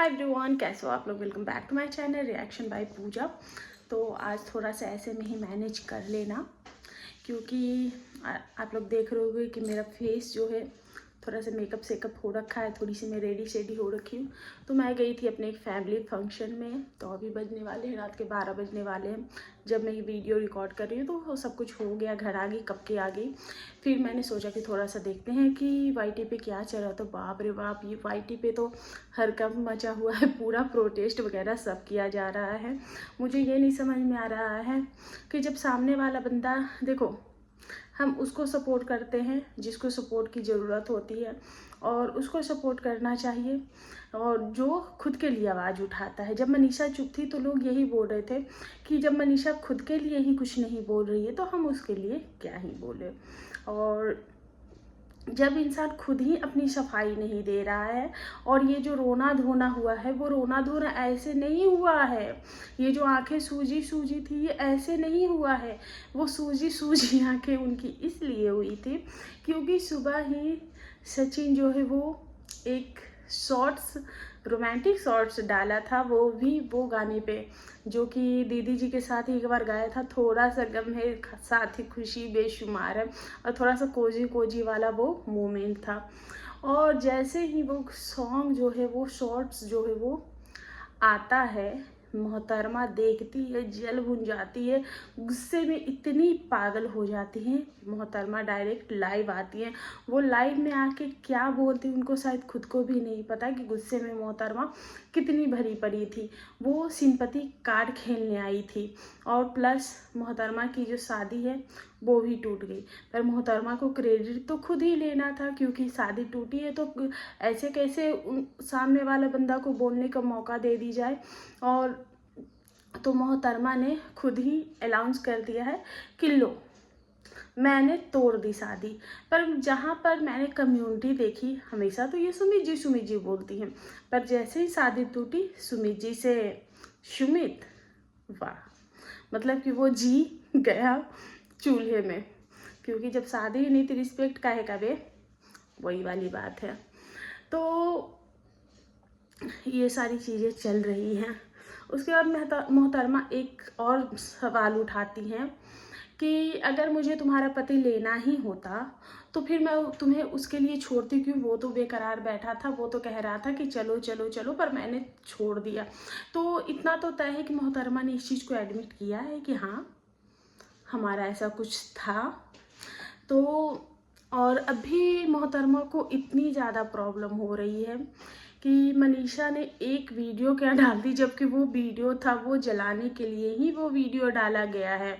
Hi everyone, कैसे हो आप लोग। Welcome back to my channel reaction by Pooja. तो आज थोड़ा सा ऐसे में ही मैनेज कर लेना, क्योंकि आप लोग देख रहे होंगे कि मेरा फेस जो है थोड़ा सा मेकअप सेकअप हो रखा है, थोड़ी सी मैं रेडी शेडी हो रखी हूँ। तो मैं गई थी अपने एक फैमिली फंक्शन में, तो अभी बजने वाले हैं रात के 12 बजने वाले हैं जब मैं ये वीडियो रिकॉर्ड कर रही हूँ। तो सब कुछ हो गया, घर आ गई, कब की आ गई। फिर मैंने सोचा कि थोड़ा सा देखते हैं कि वाईटी पे क्या चल रहा। तो बाप रे बाप, ये वाईटी पे तो हरकंप मचा हुआ है, पूरा प्रोटेस्ट वगैरह सब किया जा रहा है। मुझे ये नहीं समझ में आ रहा है कि जब सामने वाला बंदा, देखो हम उसको सपोर्ट करते हैं जिसको सपोर्ट की ज़रूरत होती है, और उसको सपोर्ट करना चाहिए, और जो खुद के लिए आवाज़ उठाता है। जब मनीषा चुप थी तो लोग यही बोल रहे थे कि जब मनीषा खुद के लिए ही कुछ नहीं बोल रही है तो हम उसके लिए क्या ही बोले। और जब इंसान खुद ही अपनी सफाई नहीं दे रहा है, और ये जो रोना धोना हुआ है वो रोना धोना ऐसे नहीं हुआ है। ये जो आंखें सूजी सूजी थी ये ऐसे नहीं हुआ है। वो सूजी सूजी आंखें उनकी इसलिए हुई थी क्योंकि सुबह ही सचिन जो है वो एक शॉर्ट्स, रोमांटिक शॉर्ट्स डाला था, वो गाने पे जो कि दीदी जी के साथ ही एक बार गाया था। थोड़ा सा गम है साथ ही खुशी बेशुमार है, और थोड़ा सा कोजी कोजी वाला वो मोमेंट था। और जैसे ही वो सॉन्ग जो है वो शॉर्ट्स जो है वो आता है, मोहतरमा देखती है, जल भुन जाती है, गुस्से में इतनी पागल हो जाती है। मोहतरमा डायरेक्ट लाइव आती है, वो लाइव में आके क्या बोलती उनको शायद खुद को भी नहीं पता कि गुस्से में मोहतरमा कितनी भरी पड़ी थी। वो सिंपैथी कार्ड खेलने आई थी, और प्लस मोहतरमा की जो शादी है वो भी टूट गई। पर मोहतरमा को क्रेडिट तो खुद ही लेना था, क्योंकि शादी टूटी है तो ऐसे कैसे सामने वाला बंदा को बोलने का मौका दे दी जाए। और तो मोहतरमा ने खुद ही अनाउंस कर दिया है कि लो मैंने तोड़ दी शादी। पर जहाँ पर मैंने कम्युनिटी देखी, हमेशा तो ये सुमित जी बोलती हैं, पर जैसे ही शादी टूटी सुमित जी से सुमित, वाह, मतलब कि वो जी गया चूल्हे में। क्योंकि जब शादी ही नहीं थी, रिस्पेक्ट काहे का बे, वही वाली बात है। तो ये सारी चीज़ें चल रही हैं। उसके बाद मोहतरमा एक और सवाल उठाती हैं कि अगर मुझे तुम्हारा पति लेना ही होता तो फिर मैं तुम्हें उसके लिए छोड़ती क्यों। वो तो बेकरार बैठा था, वो तो कह रहा था कि चलो चलो चलो, पर मैंने छोड़ दिया। तो इतना तो तय है कि मोहतरमा ने इस चीज़ को एडमिट किया है कि हाँ हमारा ऐसा कुछ था। तो और अभी मोहतरमा को इतनी ज़्यादा प्रॉब्लम हो रही है कि मनीषा ने एक वीडियो क्या डाल दी, जबकि वो वीडियो था वो जलाने के लिए ही वो वीडियो डाला गया है।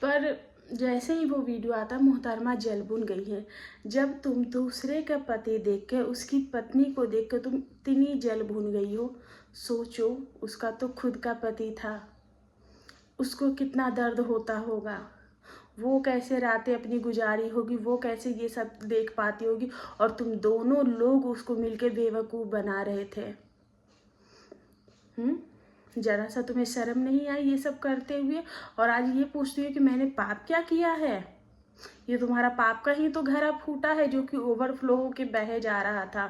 पर जैसे ही वो वीडियो आता, मोहतरमा जल भुन गई है। जब तुम दूसरे का पति देख के, उसकी पत्नी को देख के तुम इतनी जल भुन गई हो, सोचो उसका तो खुद का पति था, उसको कितना दर्द होता होगा, वो कैसे रातें अपनी गुजारी होगी, वो कैसे ये सब देख पाती होगी, और तुम दोनों लोग उसको मिलके बेवकूफ़ बना रहे थे। जरा सा तुम्हें शर्म नहीं आई ये सब करते हुए। और आज ये पूछती हो कि मैंने पाप क्या किया है। ये तुम्हारा पाप का ही तो घड़ा फूटा है, जो कि ओवरफ्लो होके बहे जा रहा था,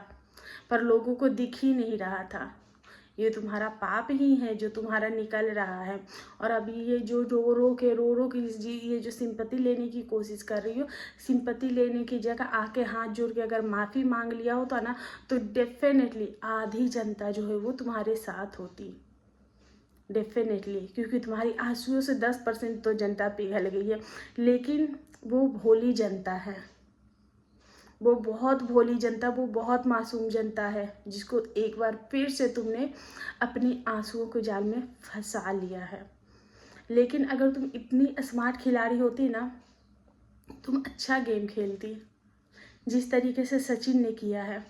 पर लोगों को दिख ही नहीं रहा था। ये तुम्हारा पाप ही है जो तुम्हारा निकल रहा है। और अभी ये जो रो के ये जो सिंपैथी लेने की कोशिश कर रही हो, सिंपैथी लेने की जगह आके हाथ जोड़ के अगर माफ़ी मांग लिया होता ना, तो डेफिनेटली आधी जनता जो है वो तुम्हारे साथ होती, डेफिनेटली। क्योंकि तुम्हारी आंसुओं से 10% तो जनता पिघल गई है। लेकिन वो भोली जनता है, वो बहुत भोली जनता, वो बहुत मासूम जनता है, जिसको एक बार फिर से तुमने अपनी आंसुओं के जाल में फंसा लिया है। लेकिन अगर तुम इतनी स्मार्ट खिलाड़ी होती ना, तुम अच्छा गेम खेलती, जिस तरीके से सचिन ने किया है।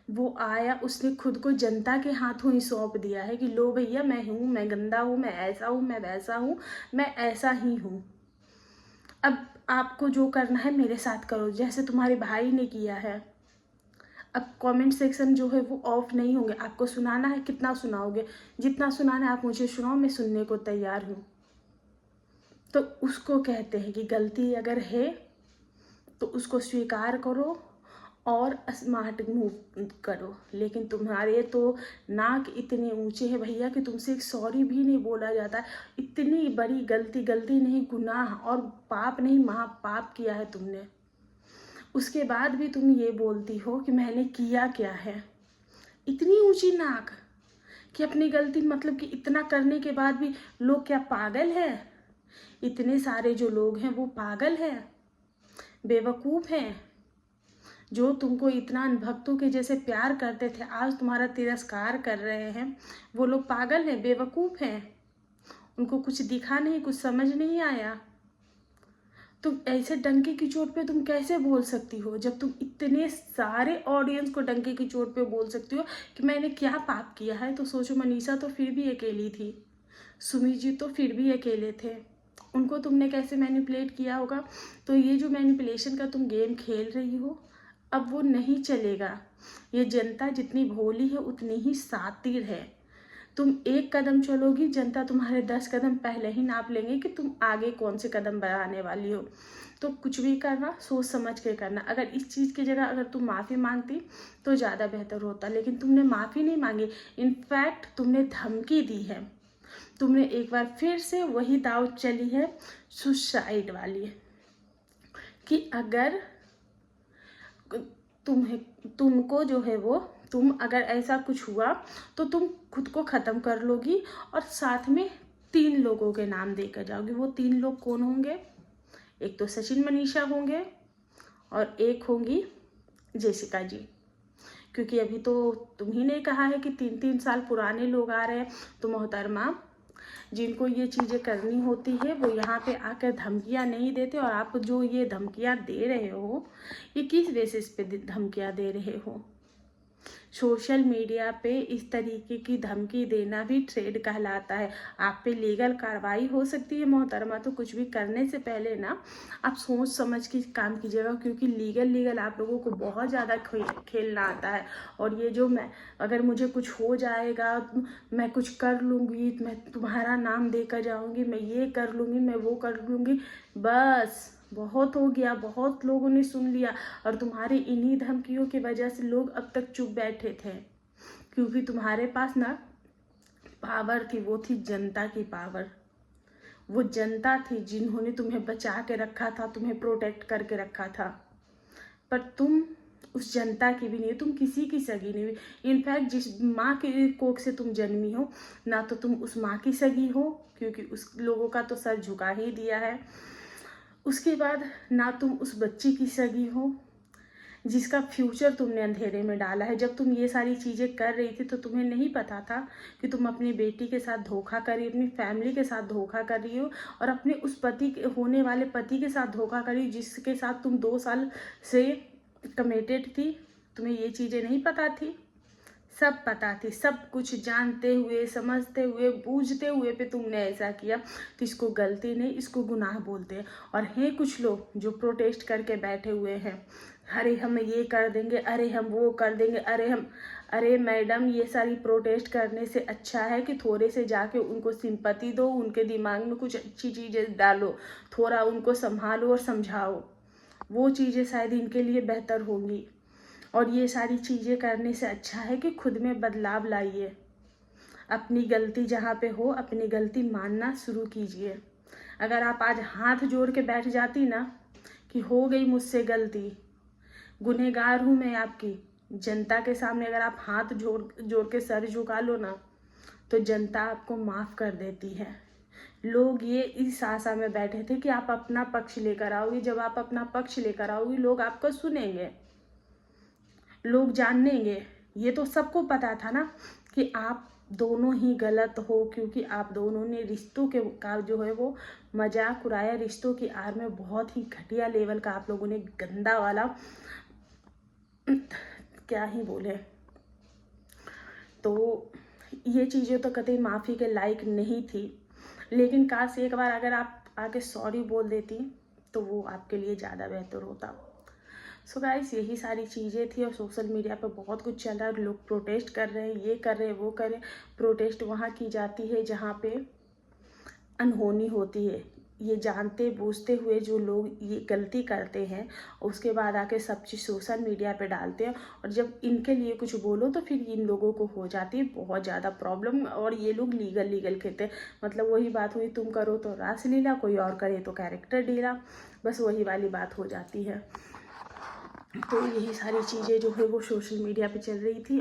वो आया, उसने खुद को जनता के हाथों ही सौंप दिया है कि लो भैया मैं हूँ, मैं गंदा हूँ, मैं ऐसा हूँ, मैं वैसा हूँ, मैं ऐसा ही हूँ। अब आपको जो करना है मेरे साथ करो, जैसे तुम्हारे भाई ने किया है। अब कमेंट सेक्शन जो है वो ऑफ नहीं होंगे। आपको सुनाना है, कितना सुनाओगे, जितना सुनाना है आप मुझे सुनाओ, मैं सुनने को तैयार हूँ। तो उसको कहते हैं कि गलती अगर है तो उसको स्वीकार करो, और स्मार्ट मूव करो। लेकिन तुम्हारे तो नाक इतने ऊंचे हैं भैया कि तुमसे एक सॉरी भी नहीं बोला जाता। इतनी बड़ी गलती, गलती नहीं गुनाह और पाप नहीं महापाप किया है तुमने, उसके बाद भी तुम ये बोलती हो कि मैंने किया क्या है। इतनी ऊंची नाक कि अपनी गलती, मतलब कि इतना करने के बाद भी लोग क्या पागल है? इतने सारे जो लोग हैं वो पागल है, बेवकूफ़ हैं। जो तुमको इतना भक्तों के जैसे प्यार करते थे, आज तुम्हारा तिरस्कार कर रहे हैं, वो लोग पागल हैं, बेवकूफ़ हैं। उनको कुछ दिखा नहीं, कुछ समझ नहीं आया। तुम ऐसे डंके की चोट पे तुम कैसे बोल सकती हो, जब तुम इतने सारे ऑडियंस को डंके की चोट पे बोल सकती हो कि मैंने क्या पाप किया है? तो सोचो, मनीषा तो फिर भी अकेली थी, सुमी जी तो फिर भी अकेले थे, उनको तुमने कैसे मैनिपुलेट किया होगा। तो ये जो मैनिपुलेशन का तुम गेम खेल रही हो, अब वो नहीं चलेगा। ये जनता जितनी भोली है उतनी ही शातिर है। तुम एक कदम चलोगी, जनता तुम्हारे 10 कदम पहले ही नाप लेंगे कि तुम आगे कौन से कदम बढ़ाने वाली हो। तो कुछ भी करना सोच समझ के करना। अगर इस चीज़ की जगह अगर तुम माफ़ी मांगती तो ज़्यादा बेहतर होता, लेकिन तुमने माफ़ी नहीं मांगी, इनफैक्ट तुमने धमकी दी है। तुमने एक बार फिर से वही दाव चली है सुसाइड वाली, कि अगर तुमको जो है वो, तुम अगर ऐसा कुछ हुआ तो तुम खुद को ख़त्म कर लोगी और साथ में 3 लोगों के नाम देकर जाओगी। वो 3 लोग कौन होंगे? एक तो सचिन मनीषा होंगे और एक होंगी जेसिका जी, क्योंकि अभी तो तुम ही ने कहा है कि 3-3 साल पुराने लोग आ रहे हैं। तो मोहतरमा, जिनको ये चीज़ें करनी होती है वो यहाँ पे आकर धमकियाँ नहीं देते। और आप जो ये धमकियाँ दे रहे हो, ये किस बेसिस पे धमकियाँ दे रहे हो? सोशल मीडिया पे इस तरीके की धमकी देना भी ट्रेड कहलाता है। आप पे लीगल कार्रवाई हो सकती है मोहतरमा। तो कुछ भी करने से पहले ना आप सोच समझ के काम कीजिएगा, क्योंकि लीगल आप लोगों को बहुत ज़्यादा खेलना आता है। और ये जो मैं, अगर मुझे कुछ हो जाएगा, मैं कुछ कर लूँगी, मैं तुम्हारा नाम देकर जाऊँगी, मैं ये कर लूँगी, मैं वो कर लूँगी, बस बहुत हो गया। बहुत लोगों ने सुन लिया और तुम्हारी इन्हीं धमकियों की वजह से लोग अब तक चुप बैठे थे, क्योंकि तुम्हारे पास ना पावर थी, वो थी जनता की पावर। वो जनता थी जिन्होंने तुम्हें बचा के रखा था, तुम्हें प्रोटेक्ट करके रखा था। पर तुम उस जनता की भी नहीं, तुम किसी की सगी नहीं। इनफैक्ट जिस माँ के कोख से तुम जन्मी हो ना, तो तुम उस माँ की सगी हो, क्योंकि उस लोगों का तो सर झुका ही दिया है। उसके बाद ना तुम उस बच्ची की सगी हो जिसका फ्यूचर तुमने अंधेरे में डाला है। जब तुम ये सारी चीज़ें कर रही थी तो तुम्हें नहीं पता था कि तुम अपनी बेटी के साथ धोखा कर रही हो, अपनी फैमिली के साथ धोखा कर रही हो और अपने उस होने वाले पति के साथ धोखा कर रही हो, जिसके साथ तुम 2 साल से कमिटेड थी। तुम्हें ये चीज़ें नहीं पता थी? सब पता थी। सब कुछ जानते हुए, समझते हुए, बूझते हुए पे तुमने ऐसा किया। तो इसको गलती नहीं, इसको गुनाह बोलते हैं। और हैं कुछ लोग जो प्रोटेस्ट करके बैठे हुए हैं, अरे हम ये कर देंगे, अरे हम वो कर देंगे, अरे मैडम, ये सारी प्रोटेस्ट करने से अच्छा है कि थोड़े से जाके उनको सिंपैथी दो, उनके दिमाग में कुछ अच्छी चीज़ें डालो, थोड़ा उनको संभालो और समझाओ। वो चीज़ें शायद इनके लिए बेहतर होंगी। और ये सारी चीज़ें करने से अच्छा है कि खुद में बदलाव लाइए। अपनी गलती जहाँ पे हो, अपनी गलती मानना शुरू कीजिए। अगर आप आज हाथ जोड़ के बैठ जाती ना कि हो गई मुझसे गलती, गुनहगार हूँ मैं आपकी, जनता के सामने अगर आप हाथ जोड़ जोड़ के सर झुका लो ना, तो जनता आपको माफ़ कर देती है। लोग ये इस आशा में बैठे थे कि आप अपना पक्ष लेकर आओगी। जब आप अपना पक्ष लेकर आओगी, लोग आपको सुनेंगे, लोग जानेंगे। ये तो सबको पता था ना कि आप दोनों ही गलत हो, क्योंकि आप दोनों ने रिश्तों के का जो है वो मजाक उड़ाया। रिश्तों की आड़ में बहुत ही घटिया लेवल का आप लोगों ने गंदा वाला क्या ही बोले। तो ये चीज़ें तो कतई माफ़ी के लायक नहीं थी, लेकिन काश एक बार अगर आप आके सॉरी बोल देती तो वो आपके लिए ज़्यादा बेहतर होता। सो गाइस, यही सारी चीज़ें थी। और सोशल मीडिया पे बहुत कुछ चल रहा है, लोग प्रोटेस्ट कर रहे हैं, ये कर रहे हैं, वो कर रहे हैं। प्रोटेस्ट वहाँ की जाती है जहाँ पे अनहोनी होती है। ये जानते बूझते हुए जो लोग ये गलती करते हैं, उसके बाद आके सब चीज़ सोशल मीडिया पे डालते हैं, और जब इनके लिए कुछ बोलो तो फिर इन लोगों को हो जाती है बहुत ज़्यादा प्रॉब्लम, और ये लोग लीगल खेलते हैं। मतलब वही बात हुई, तुम करो तो रासलीला, कोई और करे तो कैरेक्टर डेरा, बस वही वाली बात हो जाती है। तो यही सारी चीज़ें जो है वो सोशल मीडिया पे चल रही थी।